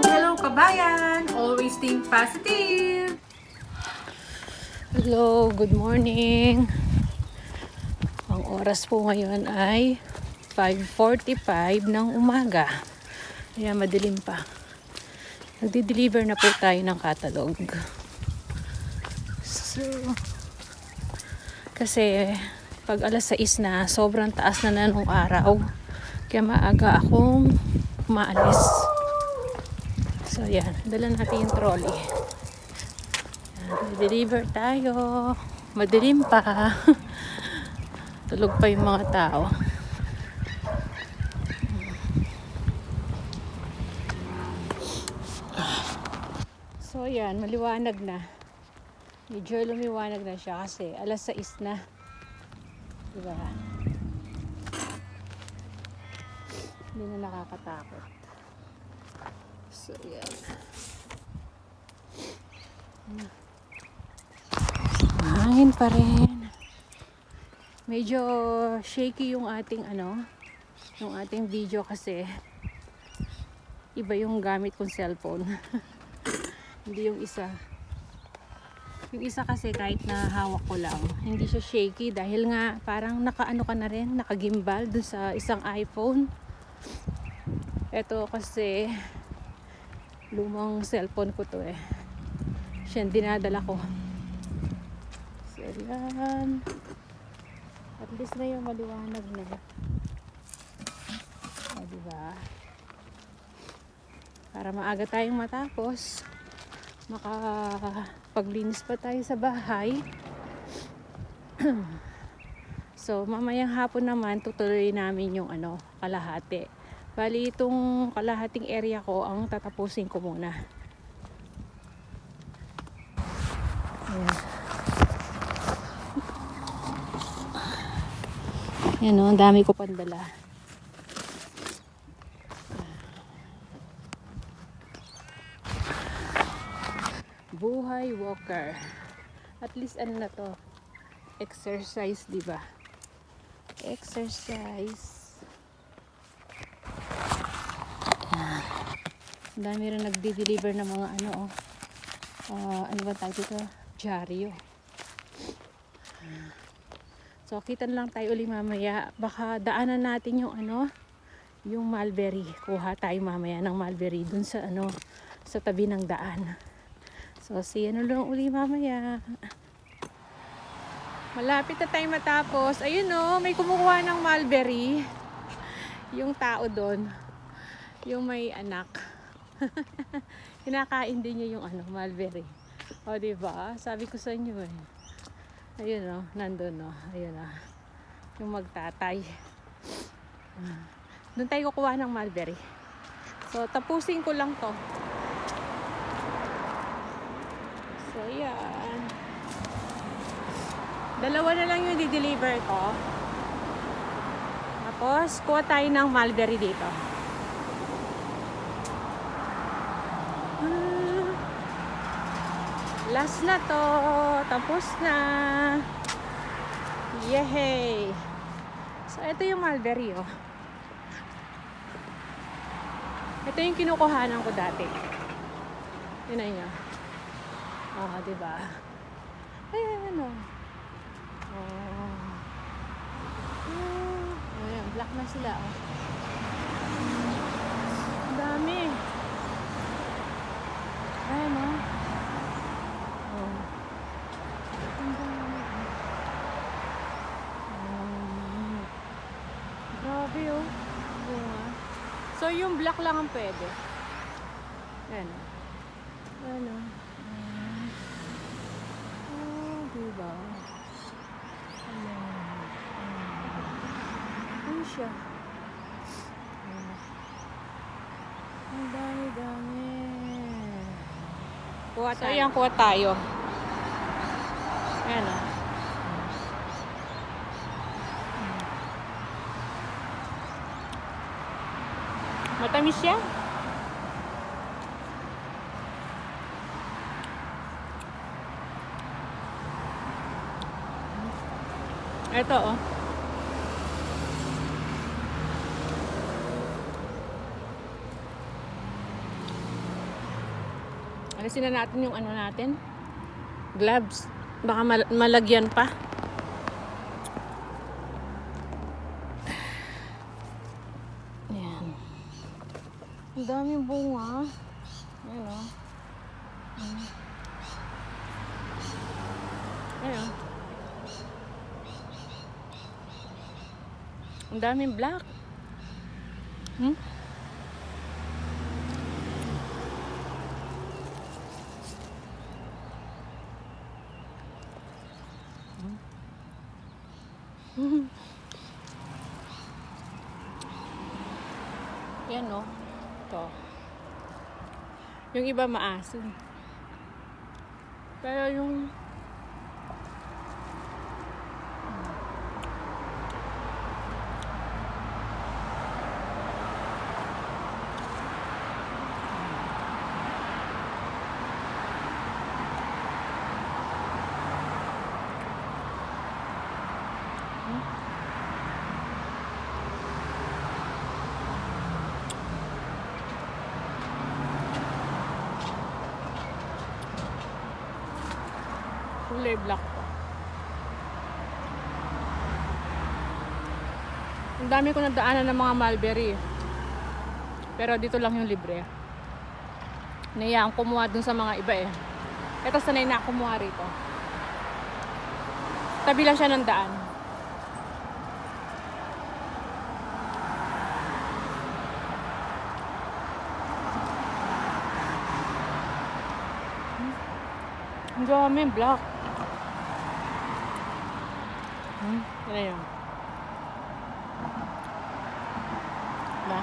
Hello kabayan! Always think positive! Hello, good morning. Ang oras po ngayon ay 5:45 ng umaga. Kaya madilim pa. Nagdi-deliver na po tayo ng catalog. So, kasi pag alas 6 na, sobrang taas na nung araw. Kaya maaga akong umaalis. So, yan. Dala natin yung trolley. Deliver tayo. Madilim pa. Tulog pa yung mga tao. So yan, maliwanag na. Medyo lumiwanag na siya kasi alas 6 na. Diba? Hindi na nakakatakot. So yan. Hangin pa rin. Medyo shaky yung ating yung ating video kasi iba yung gamit kong cellphone. Hindi yung isa. Yung isa kasi kahit na hawak ko lang, hindi siya shaky dahil nga parang nakaano ka na rin, nakagimbal dun sa isang iPhone. Ito kasi lumang cellphone ko to eh. Siya yung dinadala ko. So yan. At least na yung maliwanag na. O diba? Para maaga tayong matapos. Makapaglinis pa tayo sa bahay. So mamayang hapon naman tutuloy namin yung kalahati. Bali itong kalahating area ko ang tatapusin ko muna. Ayan. Yan o, ang dami ko pandala. Buhay walker. At least na to? Exercise, di ba? Exercise. Yan. Ang dami rin nagdi-deliver ng mga ano ba tawag dito? Dyaryo. So, kita na lang tayo ulit mamaya. Baka daanan natin yung yung mulberry. Kuha tayo mamaya ng mulberry dun sa sa tabi ng daan. So, see you na lang ulit mamaya. Malapit na tayo matapos. Ayun may kumukuha ng mulberry. Yung tao doon. Yung may anak. Kinakain din niya yung mulberry. O, diba? Sabi ko sa inyo eh. Ayun nandun ayun yung magtatay. Doon tayo kukuha ng mulberry. So tapusin ko lang to. So yan. Dalawa na lang yung di-deliver ko. Tapos kuha tayo ng mulberry dito. Last na to. Tapos na. Yehey. So, ito yung mulberry, Ito yung kinukuhanan ko dati. Yun na yun. Diba? Ayan, Ayan, black na sila, Ang dami. Ayan, Grabe bunga. So yung black lang ang pwede. Ayan. Diba? Ano siya? Ang dami. Kuha tayo. So yan, kuha tayo. Ayan Matamis siya. Ito Alisin na natin yung ano natin. Gloves. Baka malagyan pa. Ayan. Ang daming bunga. Ayan o. Ayan. Ang daming black. Yan o. Ito. Yung iba maasim. Pero yung kulay black pa. Ang dami ko nadaanan ng mga mulberry. Pero dito lang yung libre. Naiya ang kumuha dun sa mga iba eh. Ito sanay na kumuha rito. Tabi lang siya ng daan. Ang dami black. Ano yun? Ba?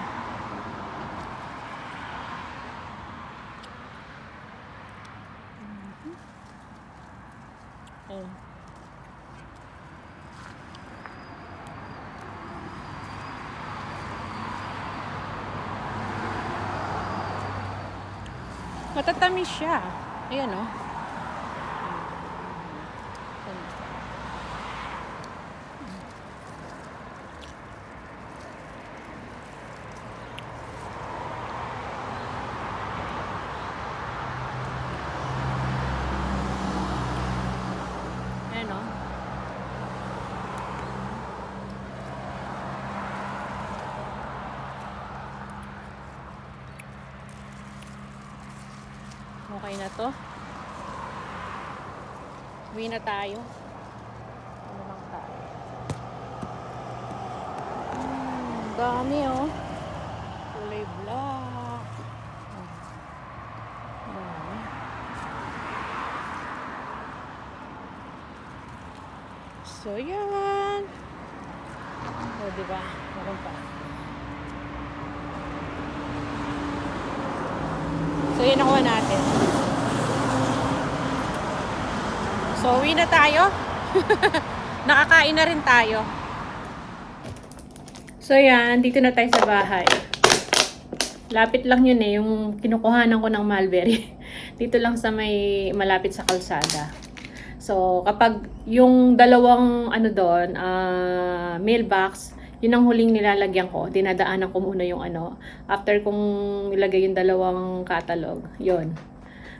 Ayun. Matatamis siya. Ayan o. Ayan o. Okay na to. Uwi na tayo. Ano lang tayo? Dami oh. Kulay black. Dami. So yan. O diba? Meron pa. So yun nakuha natin. So uwi na tayo. Nakakain na rin tayo. So yan, dito na tayo sa bahay. Lapit lang yun eh, yung kinukuhanan ko ng mulberry. Dito lang sa may malapit sa kalsada. So kapag yung dalawang ano doon, mailbox, yun ang huling nilalagyan ko. Dinadaanan ko muna yung ano. After kong ilagay yung dalawang catalog, yun.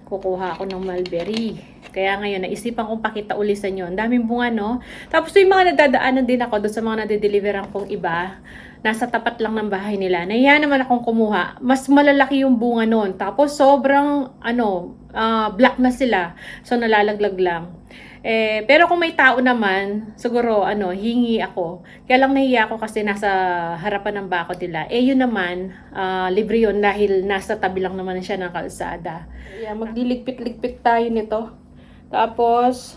Kukuha ako ng mulberry. Kaya ngayon, naisipan kong pakita uli sa inyo. Ang daming bunga, no? Tapos yung mga nadadaanan din ako doon sa mga nadideliveran kong iba. Nasa tapat lang ng bahay nila. Nahiya naman akong kumuha. Mas malalaki yung bunga noon. Tapos sobrang, black na sila. So nalalaglag lang. Pero kung may tao naman, siguro, hingi ako. Kaya lang nahiya ako kasi nasa harapan ng bako nila. Yun naman, libre yun dahil nasa tabi lang naman siya ng kalsada. Yeah, magliligpit-ligpit tayo nito. Tapos,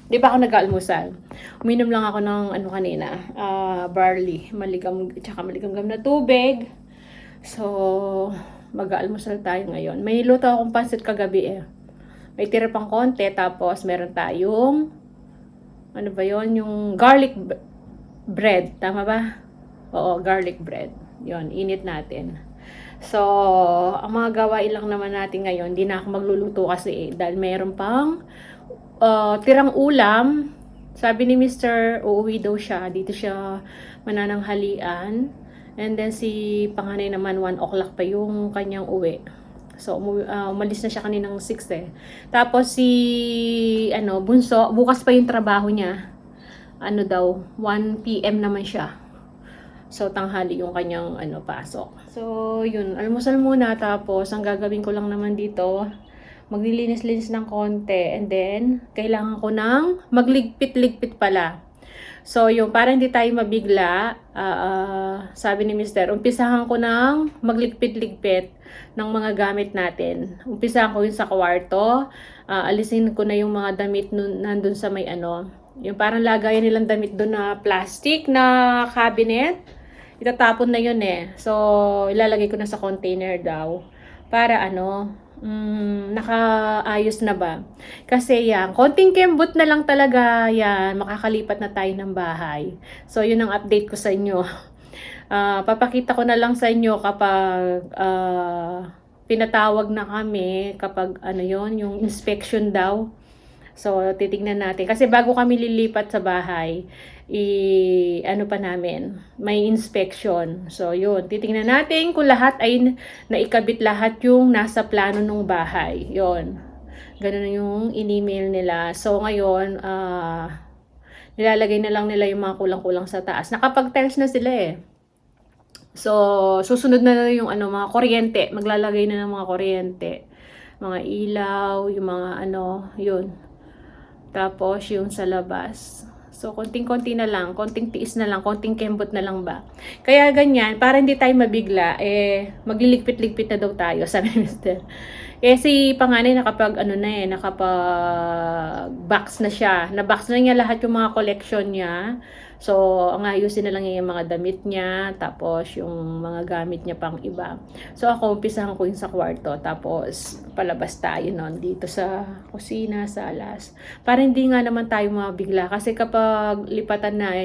di ba ako nag-almusal? Uminom lang ako ng kanina, barley, maligam-gam na tubig. So, mag-almusal tayo ngayon. May luto akong pansit kagabi eh. May tira pang konti, tapos meron tayong, ano ba yon, yung garlic bread, tama ba? Oo, garlic bread. Yon, init natin. So, ang mga gawain lang naman natin ngayon, hindi na ako magluluto kasi dahil meron pang tirang ulam. Sabi ni Mr. uuwi daw siya, dito siya manananghalian. And then si panganay naman 1 o'clock pa yung kanyang uwi. So, umalis na siya kaninang 6 eh. Tapos si, Bunso, bukas pa yung trabaho niya. 1 PM naman siya. So, tanghali yung kanyang, pasok. So, yun, almusal muna. Tapos, ang gagawin ko lang naman dito, maglilinis-linis ng konti. And then, kailangan ko ng magligpit-ligpit pala. So, yung para hindi tayo mabigla, sabi ni Mister, umpisahan ko ng magligpit-ligpit ng mga gamit natin. Umpisahan ko yun sa kwarto, alisin ko na yung mga damit nandun sa may yung parang lagayan nilang damit doon na plastic na cabinet. Itatapon na yun eh. So, ilalagay ko na sa container daw. Para nakaayos na ba? Kasi yan, konting kembot na lang talaga yan, makakalipat na tayo ng bahay. So, yun ang update ko sa inyo. Papakita ko na lang sa inyo kapag pinatawag na kami, kapag yung inspection daw. So, titignan natin. Kasi bago kami lilipat sa bahay, pa namin, may inspection. So, yun. Titignan natin kung lahat ay naikabit lahat yung nasa plano ng bahay. Yun. Ganun yung in-email nila. So, ngayon, nilalagay na lang nila yung mga kulang-kulang sa taas. Nakapag-tiles na sila eh. So, susunod na yung mga kuryente. Maglalagay na ng mga kuryente. Mga ilaw, yung mga yun. Tapos, yung sa labas. So, konting-konti na lang, konting tiis na lang, konting kembot na lang ba. Kaya ganyan, para hindi tayo mabigla, magliligpit-ligpit na daw tayo, sabi ni Mr. Si panganay nakapag box na siya. Na-box na niya lahat yung mga collection niya. So, ang ayusin na lang yung mga damit niya, tapos yung mga gamit niya pang iba. So, ako, umpisahan ko yun sa kwarto, tapos palabas tayo nun, dito sa kusina, salas. Para hindi nga naman tayo mabigla, kasi kapag lipatan na,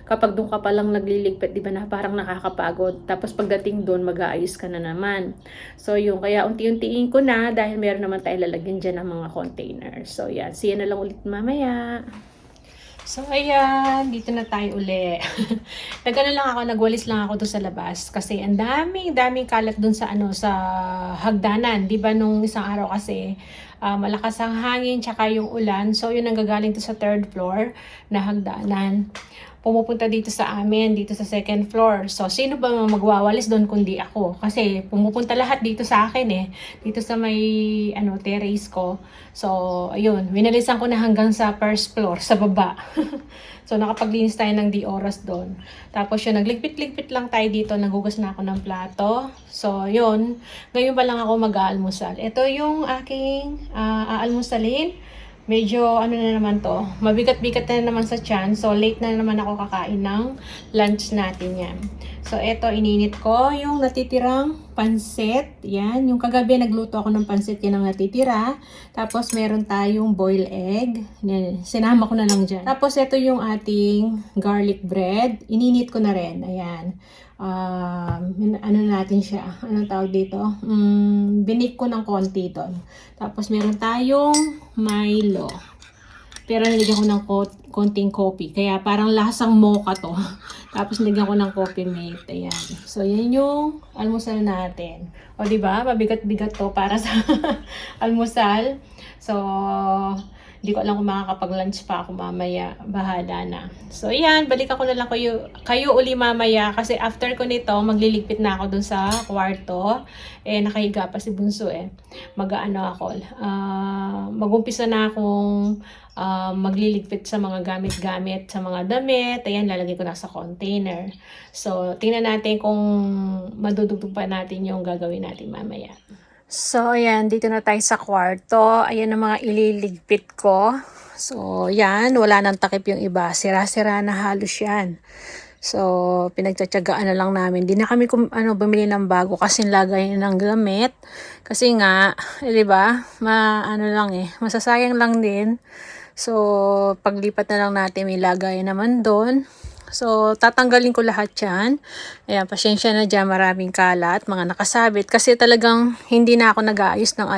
kapag doon ka palang nagliligpit, di ba na parang nakakapagod. Tapos pagdating doon, mag-aayos ka na naman. So, kaya unti-untiin ko na, dahil meron naman tayo lalagyan dyan ng mga containers. So, yan, see you na lang ulit mamaya. So, ayan, dito na tayo uli. Nagwalis lang ako doon sa labas kasi ang daming kalat doon sa sa hagdanan. 'Di ba nung isang araw kasi malakas ang hangin tsaka yung ulan. So, yun ang gagaling to sa 3rd floor na hagdanan. Pumupunta dito sa amin, dito sa 2nd floor. So, sino ba magwawalis doon kundi ako? Kasi pumupunta lahat dito sa akin eh. Dito sa may terrace ko. So, ayun, winalisan ko na hanggang sa 1st floor, sa baba. So, nakapaglinis tayo ng di oras doon. Tapos yun, nagligpit-ligpit lang tayo dito. Nagugas na ako ng plato. So, yun. Ngayon pa lang ako mag-aalmusal. Ito yung aking aalmusalin. Medyo na naman to, mabigat-bigat na naman sa tiyan. So, late na naman ako kakain ng lunch natin yan. So, eto, ininit ko yung natitirang pansit. Yan, yung kagabi nagluto ako ng pansit, yan ang natitira. Tapos, meron tayong boiled egg. Yan, sinama ko na lang dyan. Tapos, eto yung ating garlic bread. Ininit ko na rin. Ayan. Natin siya. Anong tawag dito? Binake ko ng konti doon. Tapos, meron tayong Milo. Pero nilagyan ko ng konting coffee. Kaya parang lasang mocha to. Tapos nilagyan ko ng coffee mate. Ayan. So, yan yung almusal natin. O, diba? Mabigat-bigat to para sa almusal. So, hindi ko alam kung makakapag-lunch pa ako mamaya. Bahala na. So, ayan. Balik ako na lang kayo uli mamaya. Kasi after ko nito, magliligpit na ako dun sa kwarto. Nakahiga pa si Bunso ako. Mag-umpisa na akong magliligpit sa mga gamit-gamit, sa mga damit. Ayan, lalagay ko na sa container. So, tingnan natin kung madudugtog pa natin yung gagawin natin mamaya. So, ayan, dito na tayo sa kwarto. Ayan ang mga ililigpit ko. So, yan, wala nang takip yung iba. Sira-sira na halos yan. So, pinagtsatsagaan na lang namin. Di na kami bumili ng bago kasi lagay ng gamit. Kasi nga, di ba, masasayang lang din. So, paglipat na lang natin, may lagay naman doon. So, tatanggalin ko lahat yan. Ayan, pasensya na dyan, maraming kalat, mga nakasabit. Kasi talagang hindi na ako nag-aayos ng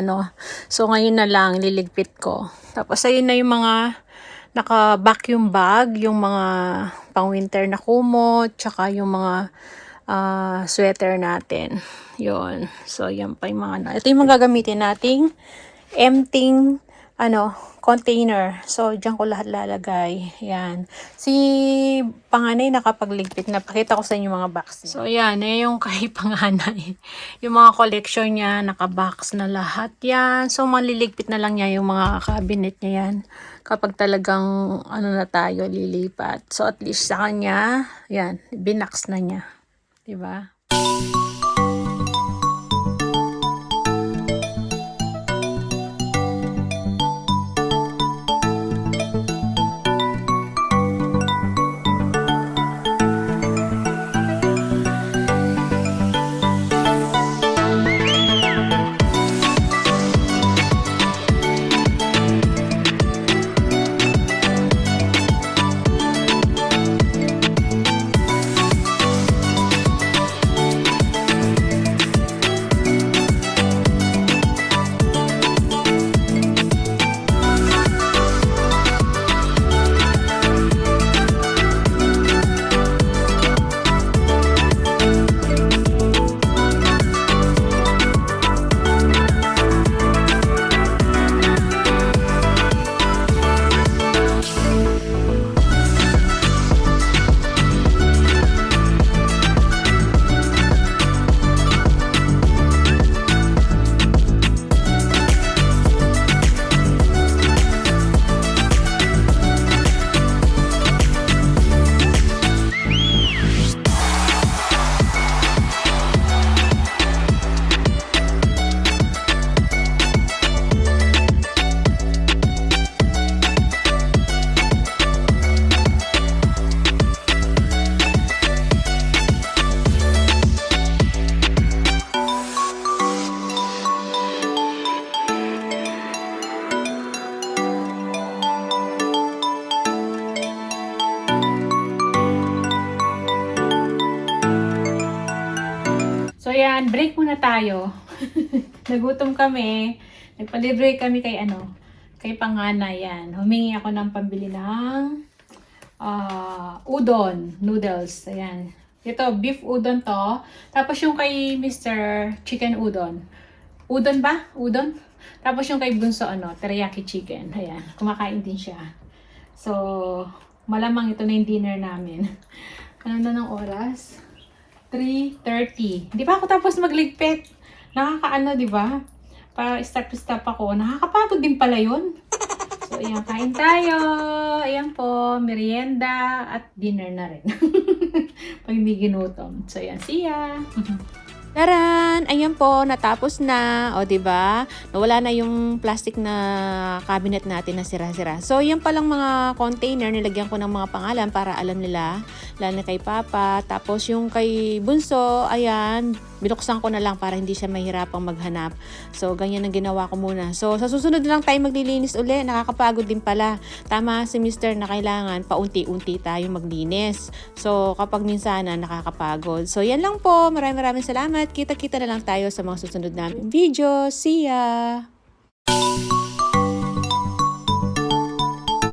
So, ngayon na lang, liligpit ko. Tapos, ayun na yung mga naka-vacuum bag, yung mga pang-winter na kumot, tsaka yung mga sweater natin. Yun. So, yan pa yung mga ito yung mga gagamitin nating emptying container. So, dyan ko lahat lalagay. Yan. Si panganay nakapagligpit. Napakita ko sa inyo mga box. So, yan. Yan yung kay panganay. Yung mga collection niya, nakabox na lahat yan. So, maliligpit na lang niya yung mga cabinet niya yan. Kapag talagang, na tayo, lilipat. So, at least sa kanya, yan, binax na niya. Diba? So yan, break muna tayo. Nagutom kami. Nagpalibre kami kay kay panganay yan. Humingi ako ng pambili ng udon, noodles. Ayan. Ito, beef udon to. Tapos yung kay Mr. Chicken udon. Udon ba? Udon? Tapos yung kay Bunso, teriyaki chicken. Ayan, kumakain din siya. So, malamang ito na yung dinner namin. Ano na ng oras? 3:30. Di ba ako tapos magligpit? Nakakaano, di ba? Para start to stop ako. Nakakapagod din pala yun. So, ayan, kain tayo. Ayan po, merienda at dinner na rin. Pag hindi ginutom. So, ayan, see ya! Taran! Ayan po, natapos na. O, diba? Nawala na yung plastic na cabinet natin na sira-sira. So, yan palang mga container, nilagyan ko ng mga pangalan para alam nila. Lalo na kay Papa. Tapos, yung kay Bunso, ayan, binuksan ko na lang para hindi siya mahirapang maghanap. So, ganyan ang ginawa ko muna. So, sa susunod na lang tayo maglilinis uli. Nakakapagod din pala. Tama si Mr. na kailangan paunti-unti tayo maglinis. So, kapag minsanan, nakakapagod. So, yan lang po. Maraming salamat. Kita-kita na lang tayo sa mga susunod namin video. See ya!